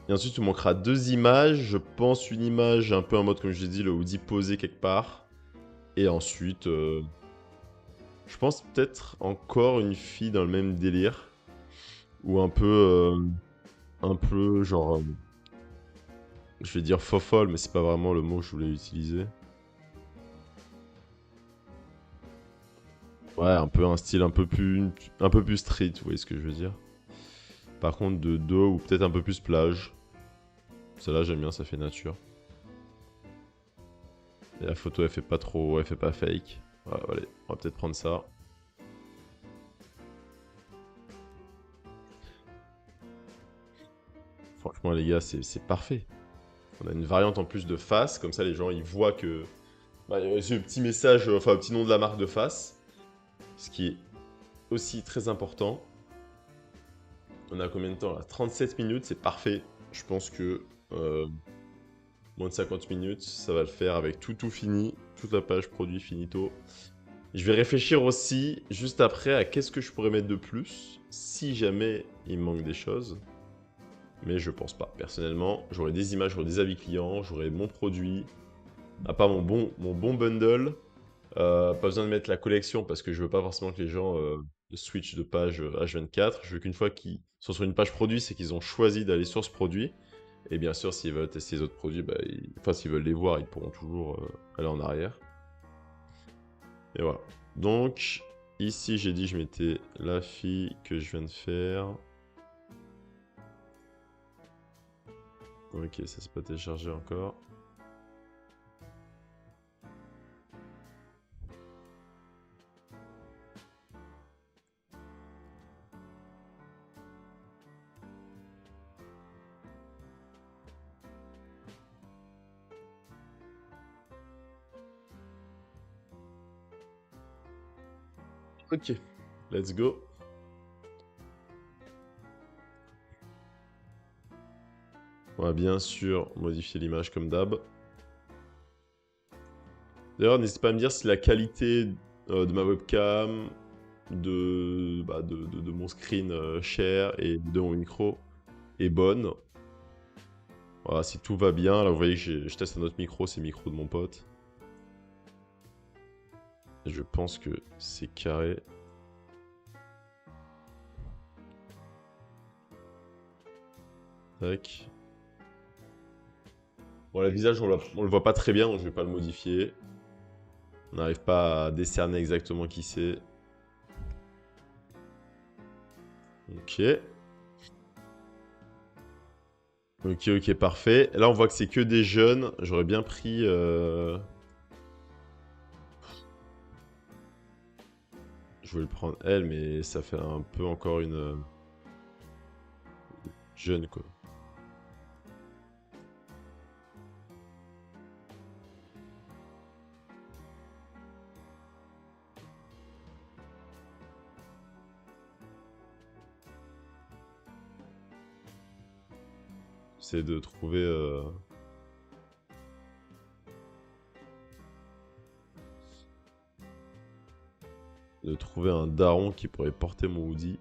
A: Et ensuite, il me manquera 2 images. Je pense une image un peu en mode, comme je l'ai dit, le hoodie posé quelque part. Et ensuite, je pense peut-être encore une fille dans le même délire. Ou un peu genre, je vais dire fofolle, mais c'est pas vraiment le mot que je voulais utiliser. Ouais, un peu un style un peu plus street, vous voyez ce que je veux dire. Par contre, de dos ou peut-être un peu plus plage. Celle-là, j'aime bien, ça fait nature. Et la photo, elle fait pas trop, elle fait pas fake. Ouais, allez, on va peut-être prendre ça. Franchement, les gars, c'est parfait. On a une variante en plus de face, comme ça les gens ils voient que bah, il y a ce petit message, enfin le petit nom de la marque de face, ce qui est aussi très important. On a combien de temps là? 37 minutes, c'est parfait. Je pense que moins de 50 minutes, ça va le faire avec tout fini, toute la page produit finito. Je vais réfléchir aussi juste après à qu'est-ce que je pourrais mettre de plus si jamais il me manque des choses. Mais je pense pas. Personnellement, j'aurai des images, j'aurai des avis clients, j'aurai mon produit, à part mon bon bundle. Pas besoin de mettre la collection parce que je veux pas forcément que les gens switchent de page H24. Je veux qu'une fois qu'ils sont sur une page produit, c'est qu'ils ont choisi d'aller sur ce produit. Et bien sûr, s'ils veulent tester les autres produits, bah, enfin s'ils veulent les voir, ils pourront toujours aller en arrière. Et voilà. Donc, ici, j'ai dit je mettais la fille que je viens de faire. Ok, ça c'est pas téléchargé encore. Ok, let's go. On va bien sûr modifier l'image comme d'hab. D'ailleurs, n'hésitez pas à me dire si la qualité de ma webcam, de mon screen share et de mon micro est bonne. Voilà, si tout va bien, là vous voyez que je teste un autre micro, c'est le micro de mon pote. Et je pense que c'est carré. Tac. Bon, le visage, on le voit pas très bien, donc je vais pas le modifier. On n'arrive pas à décerner exactement qui c'est. Ok. Ok, parfait. Là, on voit que c'est que des jeunes. J'aurais bien pris... Je voulais le prendre elle, mais ça fait un peu encore une jeune, quoi. J'essaie de trouver... un daron qui pourrait porter mon hoodie.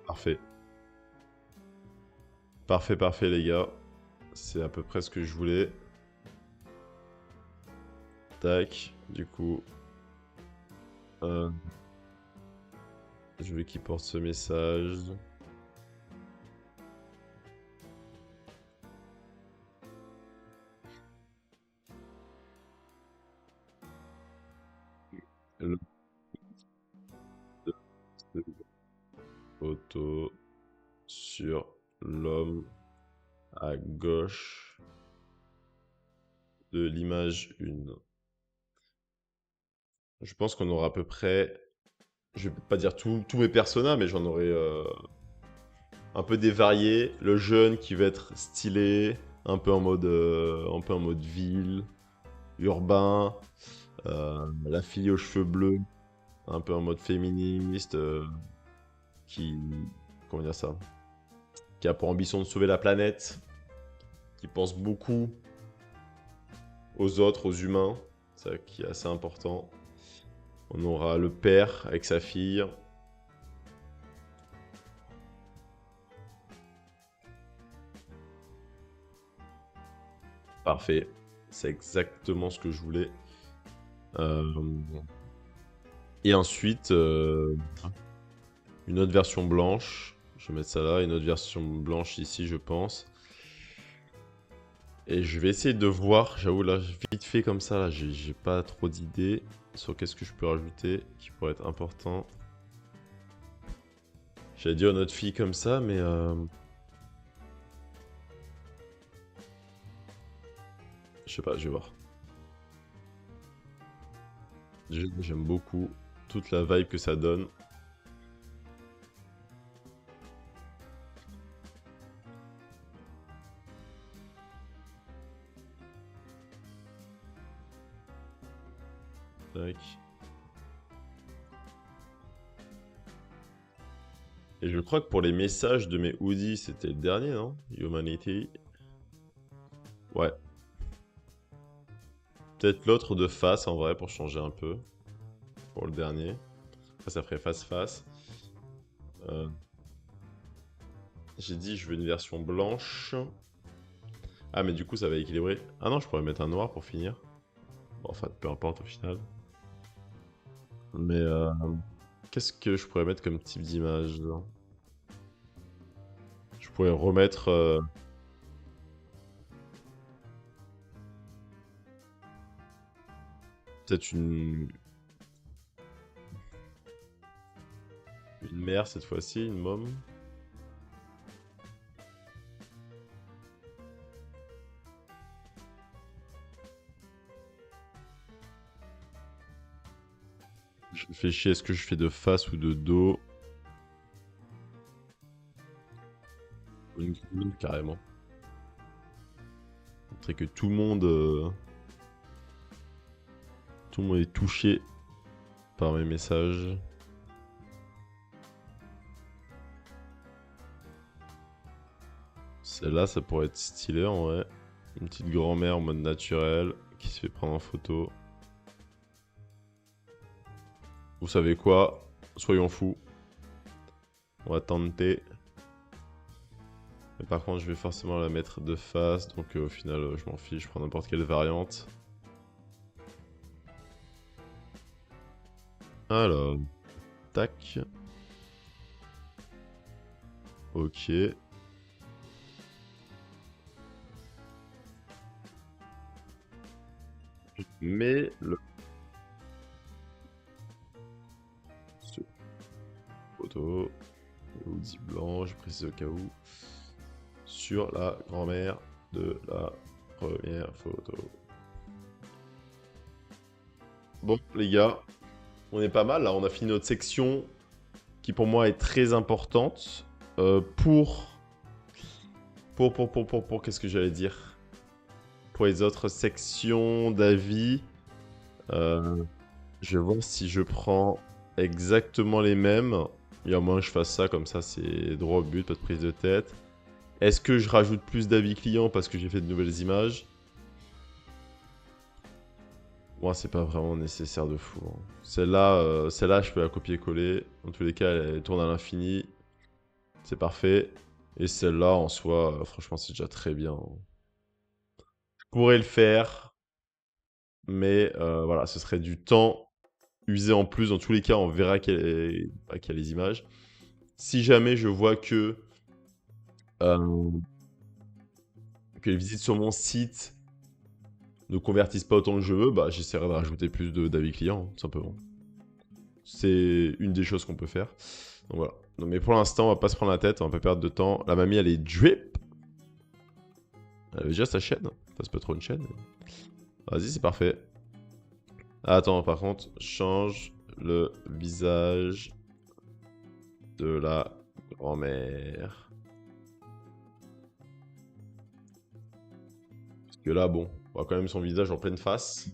A: Parfait. Parfait, parfait les gars. C'est à peu près ce que je voulais. Tac, du coup... je veux qu'il porte ce message. Le photo sur l'homme à gauche de l'image 1. Je pense qu'on aura à peu près... Je vais pas dire tous mes personnages, mais j'en aurai un peu dévarié. Le jeune qui va être stylé, un peu en mode ville, urbain. La fille aux cheveux bleus, un peu en mode féministe, qui... Comment dire ça? Qui a pour ambition de sauver la planète, qui pense beaucoup aux autres, aux humains, ça qui est assez important. On aura le père avec sa fille. Parfait, c'est exactement ce que je voulais. Et ensuite, une autre version blanche. Je vais mettre ça là, une autre version blanche ici, je pense. Et je vais essayer de voir, j'avoue là, vite fait comme ça, là, j'ai pas trop d'idées sur qu'est-ce que je peux rajouter qui pourrait être important. J'allais dire une autre fille comme ça, mais... je sais pas, je vais voir. J'aime beaucoup toute la vibe que ça donne. Tac. Et je crois que pour les messages de mes hoodies, c'était le dernier, non? Humanity. Ouais. Peut-être l'autre de face, en vrai, pour changer un peu. Pour le dernier. Après, ça ferait face-face. J'ai dit, je veux une version blanche. Ah, mais du coup, ça va équilibrer. Ah non, je pourrais mettre un noir pour finir. Bon, enfin, peu importe au final. Mais qu'est-ce que je pourrais mettre comme type d'image là? Je pourrais remettre... peut-être une mère cette fois-ci, une môme. Je réfléchis, est-ce que je fais de face ou de dos? Une grille, carrément. Montrer que tout le monde est touché par mes messages. Celle-là, ça pourrait être stylé en vrai. Une petite grand-mère en mode naturel qui se fait prendre en photo. Vous savez quoi? Soyons fous. On va tenter. Mais par contre, je vais forcément la mettre de face. Donc au final, je m'en fiche. Je prends n'importe quelle variante. Alors. Tac. Ok. Mais le... photo. dit blanc, je précise au cas où. Sur la grand-mère de la première photo. Bon, les gars, on est pas mal là. On a fini notre section qui pour moi est très importante pour qu'est-ce que j'allais dire? Pour les autres sections d'avis, je vais voir si je prends exactement les mêmes. Il y a moins que je fasse ça, comme ça c'est droit au but, pas de prise de tête. Est-ce que je rajoute plus d'avis clients parce que j'ai fait de nouvelles images? Moi, c'est pas vraiment nécessaire de fou, hein. Celle-là, je peux la copier-coller. Dans tous les cas, elle tourne à l'infini. C'est parfait. Et celle-là, en soi, franchement, c'est déjà très bien, hein. Je pourrais le faire, mais voilà, ce serait du temps usé en plus. Dans tous les cas, on verra qu'il y a les images. Si jamais je vois euh, que les visites sur mon site ne convertissent pas autant que je veux, bah, j'essaierai de rajouter plus d'avis clients, hein, tout simplement. C'est une des choses qu'on peut faire. Donc voilà. Non, mais pour l'instant, on va pas se prendre la tête, on va pas perdre de temps. La mamie, elle est drip. Elle avait déjà sa chaîne. Enfin, c'est pas trop une chaîne. Vas-y, c'est parfait. Ah, attends, par contre, change le visage de la grand-mère. Parce que là, bon, on voit quand même son visage en pleine face.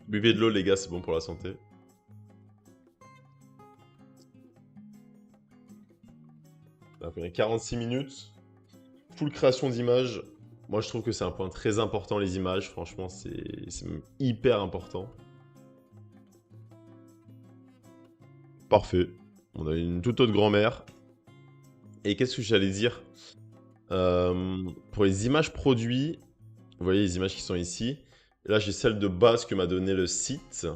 A: Buvez de l'eau, les gars, c'est bon pour la santé. On a fait 46 minutes. Full création d'images. Moi, je trouve que c'est un point très important, les images. Franchement, c'est même hyper important. Parfait. On a une toute autre grand-mère. Et qu'est-ce que j'allais dire? Pour les images produits, vous voyez les images qui sont ici. Là, j'ai celle de base que m'a donné le site.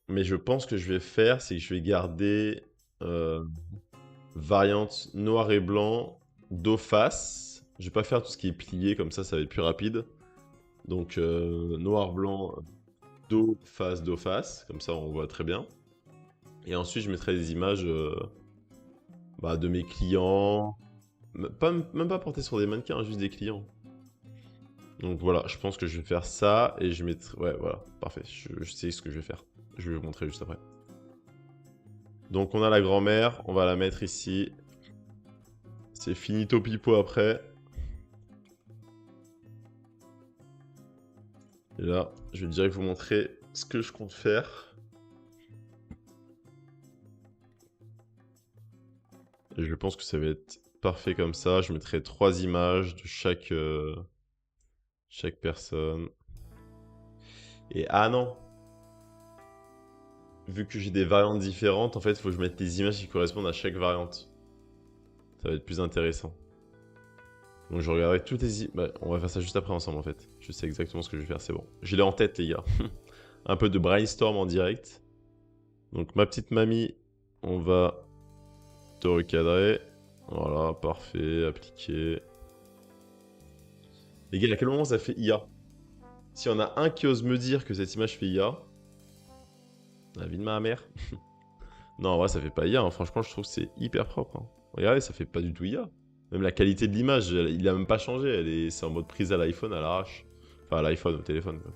A: Mais je pense que je vais faire, c'est que je vais garder variante noir et blanc, dos face. Je vais pas faire tout ce qui est plié, comme ça va être plus rapide. Donc noir, blanc, dos face. Comme ça, on voit très bien. Et ensuite, je mettrai des images de mes clients. Même pas portées sur des mannequins, hein, juste des clients. Donc voilà, je pense que je vais faire ça et je mettrai... Ouais, voilà, parfait. Je sais ce que je vais faire. Je vais vous montrer juste après. Donc on a la grand-mère, on va la mettre ici. C'est finito pipo après. Et là, je vais direct vous montrer ce que je compte faire. Et je pense que ça va être parfait comme ça. Je mettrai 3 images de chaque personne. Et ah non! Vu que j'ai des variantes différentes, en fait, il faut que je mette les images qui correspondent à chaque variante. Ça va être plus intéressant. Donc je regarderai toutes les images. Bah, on va faire ça juste après ensemble en fait. Je sais exactement ce que je vais faire, c'est bon. Je l'ai en tête les gars. Un peu de brainstorm en direct. Donc ma petite mamie, on va te recadrer. Voilà, parfait, appliqué. Les gars, à quel moment ça fait IA? S'il y en a un qui ose me dire que cette image fait IA, la vie de ma mère. Non, en vrai, ça fait pas IA, hein. Franchement, je trouve que c'est hyper propre, hein. Regardez, ça fait pas du tout IA. Même la qualité de l'image, il a même pas changé. C'est en mode prise à l'iPhone, à l'arrache. Enfin, à l'iPhone, au téléphone, quoi.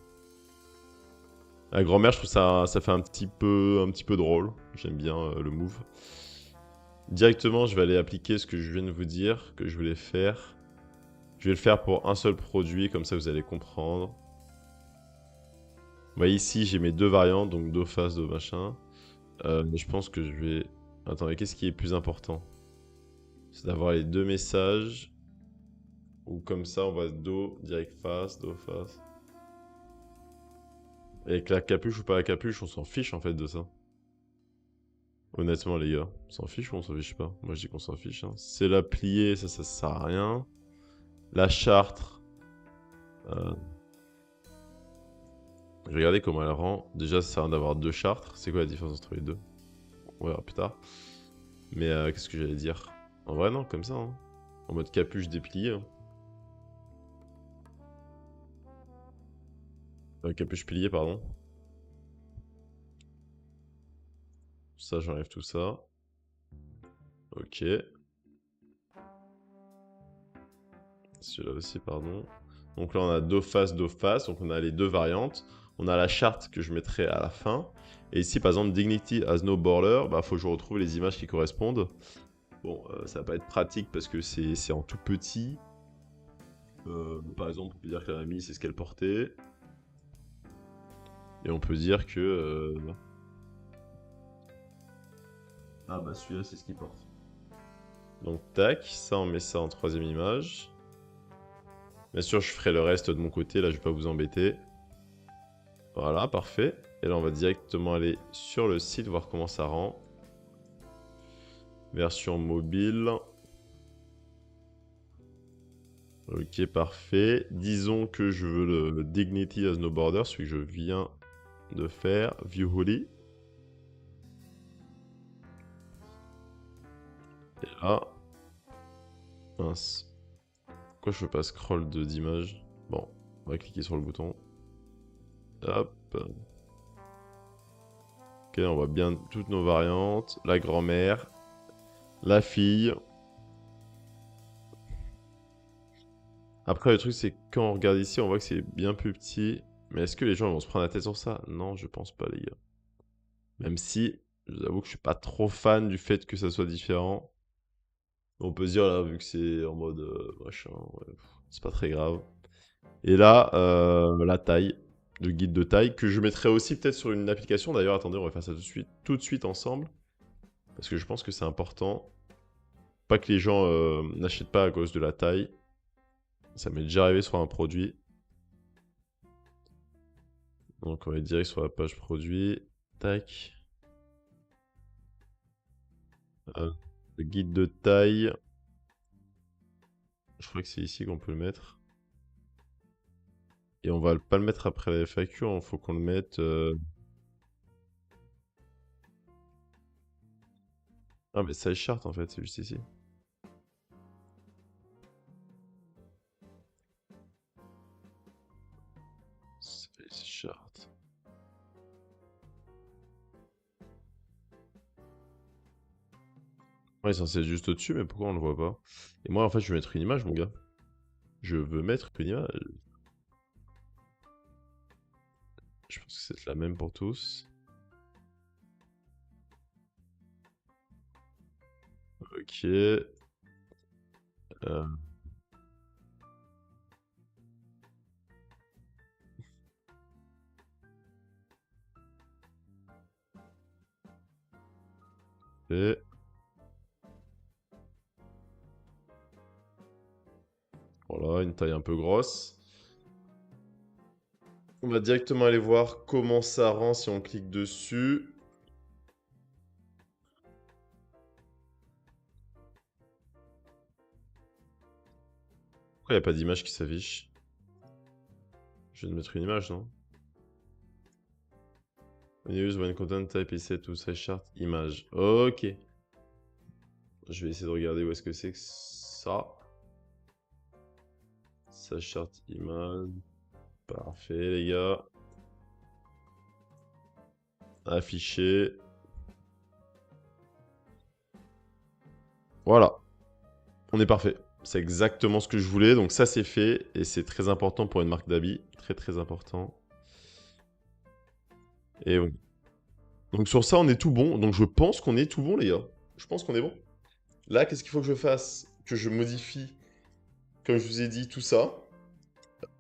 A: La grand-mère, je trouve ça fait un petit peu drôle. J'aime bien le move. Directement, je vais aller appliquer ce que je viens de vous dire, que je voulais faire. Je vais le faire pour un seul produit, comme ça vous allez comprendre. Vous voyez ici, j'ai mes 2 variantes, donc dos face, dos machin. Mais je pense que je vais... Attendez, qu'est-ce qui est plus important? C'est d'avoir les 2 messages. Ou comme ça, on va dos, direct face, dos face. Et avec la capuche ou pas la capuche, on s'en fiche en fait de ça. Honnêtement les gars, on s'en fiche ou on s'en fiche pas? Moi je dis qu'on s'en fiche, hein. C'est la pliée, ça sert à rien. La chartre. Je vais regarder comment elle rend. Déjà ça sert à rien d'avoir 2 chartres. C'est quoi la différence entre les deux? On verra plus tard. Mais qu'est-ce que j'allais dire? En vrai non, comme ça, hein. En mode capuche dépliée, hein. Capuche pliée, pardon. Ça, j'enlève tout ça. Ok. Celui-là aussi, pardon. Donc là, on a dos face, dos face. Donc on a les deux variantes. On a la charte que je mettrai à la fin. Et ici, par exemple, Dignity has no border. Bah, faut que je retrouve les images qui correspondent. Bon, ça va pas être pratique parce que c'est en tout petit. Par exemple, on peut dire que la mamie, c'est ce qu'elle portait. Et on peut dire que... Ah bah celui-là, c'est ce qu'il porte. Donc tac, ça on met ça en troisième image. Bien sûr, je ferai le reste de mon côté, là je vais pas vous embêter. Voilà, parfait. Et là on va directement aller sur le site, voir comment ça rend. Version mobile. Ok, parfait. Disons que je veux le Dignity as no border, celui que je viens de faire. View hoodie. Et là... Mince. Pourquoi je fais pas scroll d'image? Bon, on va cliquer sur le bouton. Hop. Ok, on voit bien toutes nos variantes. La grand-mère. La fille. Après, le truc, c'est que quand on regarde ici, on voit que c'est bien plus petit. Mais est-ce que les gens vont se prendre la tête sur ça? Non, je pense pas, les gars. Même si, je vous avoue que je suis pas trop fan du fait que ça soit différent. On peut se dire, là, vu que c'est en mode machin, ouais, c'est pas très grave. Et là, la taille, le guide de taille, que je mettrai aussi peut-être sur une application. D'ailleurs, attendez, on va faire ça tout de suite ensemble. Parce que je pense que c'est important. Pas que les gens n'achètent pas à cause de la taille. Ça m'est déjà arrivé sur un produit. Donc on va direct sur la page produit. Tac. Le guide de taille. Je crois que c'est ici qu'on peut le mettre. Et on va pas le mettre après la FAQ, il faut qu'on le mette... Ah mais size chart en fait, c'est juste ici. Size chart. Ouais, il est censé être juste au-dessus, mais pourquoi on le voit pas? Et moi en fait je veux mettre une image mon gars. Je veux mettre une image. Je pense que c'est la même pour tous. Ok. Euh, et... Voilà, une taille un peu grosse. On va directement aller voir comment ça rend si on clique dessus. Pourquoi il n'y a pas d'image qui s'affiche? Je viens de mettre une image, non? When you use when content type is set to size chart image. Ok. Je vais essayer de regarder où est-ce que c'est que ça. Size chart image. Parfait, les gars. Afficher. Voilà. On est parfait. C'est exactement ce que je voulais. Donc ça, c'est fait. Et c'est très important pour une marque d'habits. Très, très important. Et oui. Donc sur ça, on est tout bon. Donc je pense qu'on est tout bon, les gars. Je pense qu'on est bon. Là, qu'est-ce qu'il faut que je fasse? Que je modifie, comme je vous ai dit, tout ça.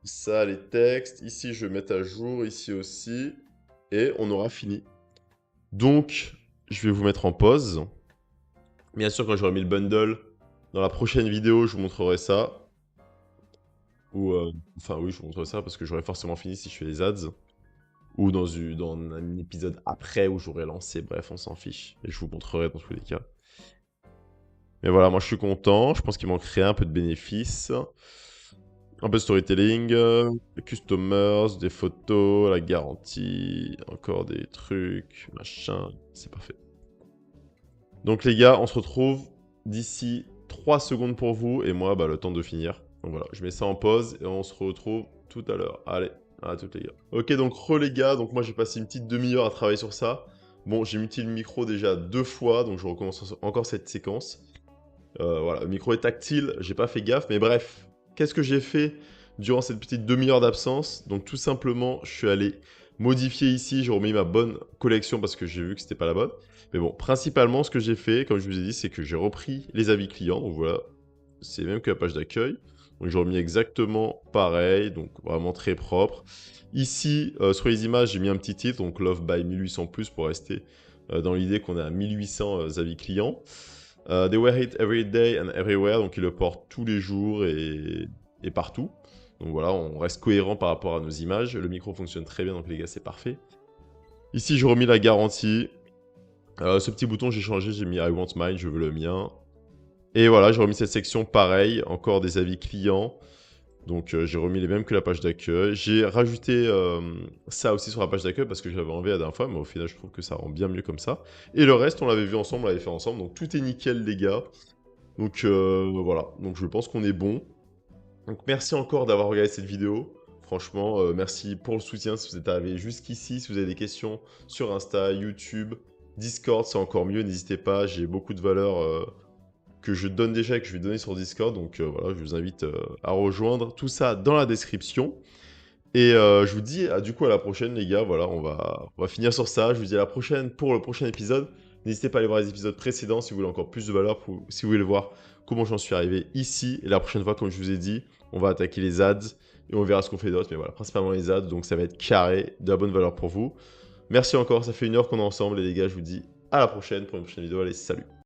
A: Ça, les textes. Ici, je vais mettre à jour. Ici aussi. Et on aura fini. Donc, je vais vous mettre en pause. Bien sûr, quand j'aurai mis le bundle, dans la prochaine vidéo, je vous montrerai ça. Ou, enfin oui, je vous montrerai ça parce que j'aurai forcément fini si je fais les ads. Ou dans un épisode après où j'aurai lancé. Bref, on s'en fiche. Et je vous montrerai dans tous les cas. Mais voilà, moi je suis content. Je pense qu'il manquerait un peu de bénéfices. Un peu de storytelling, des customers, des photos, la garantie, encore des trucs, machin. C'est parfait. Donc les gars, on se retrouve d'ici 3 secondes pour vous et moi, bah, le temps de finir. Donc voilà, je mets ça en pause et on se retrouve tout à l'heure. Allez, à toutes les gars. Ok, donc les gars, donc moi j'ai passé une petite demi-heure à travailler sur ça. Bon, j'ai muté le micro déjà 2 fois, donc je recommence encore cette séquence. Voilà, le micro est tactile, j'ai pas fait gaffe, mais bref. Qu'est-ce que j'ai fait durant cette petite demi-heure d'absence? Donc tout simplement, je suis allé modifier ici, j'ai remis ma bonne collection parce que j'ai vu que c'était pas la bonne. Mais bon, principalement, ce que j'ai fait, comme je vous ai dit, c'est que j'ai repris les avis clients. Donc voilà, c'est même que la page d'accueil. Donc j'ai remis exactement pareil, donc vraiment très propre. Ici, sur les images, j'ai mis un petit titre, donc Love by 1800+, pour rester dans l'idée qu'on a 1800 avis clients. They wear it every day and everywhere, donc ils le portent tous les jours et partout. Donc voilà, on reste cohérent par rapport à nos images. Le micro fonctionne très bien, donc les gars, c'est parfait. Ici, j'ai remis la garantie. Ce petit bouton, j'ai changé, j'ai mis I want mine, je veux le mien. Et voilà, j'ai remis cette section pareil, encore des avis clients. Donc j'ai remis les mêmes que la page d'accueil. J'ai rajouté ça aussi sur la page d'accueil parce que je l'avais enlevé la dernière fois, mais au final je trouve que ça rend bien mieux comme ça. Et le reste, on l'avait vu ensemble, on l'avait fait ensemble, donc tout est nickel les gars. Donc voilà, donc je pense qu'on est bon. Donc merci encore d'avoir regardé cette vidéo. Franchement, merci pour le soutien si vous êtes arrivé jusqu'ici. Si vous avez des questions sur Insta, YouTube, Discord, c'est encore mieux, n'hésitez pas, j'ai beaucoup de valeurs que je donne déjà et que je vais donner sur Discord. Donc voilà, je vous invite à rejoindre tout ça dans la description. Et je vous dis du coup à la prochaine les gars. Voilà, on va finir sur ça. Je vous dis à la prochaine pour le prochain épisode. N'hésitez pas à aller voir les épisodes précédents si vous voulez encore plus de valeur, si vous voulez voir comment j'en suis arrivé ici. Et la prochaine fois, comme je vous ai dit, on va attaquer les ads et on verra ce qu'on fait d'autre. Mais voilà, principalement les ads, donc ça va être carré, de la bonne valeur pour vous. Merci encore, ça fait 1 heure qu'on est ensemble et les gars, je vous dis à la prochaine pour une prochaine vidéo. Allez, salut!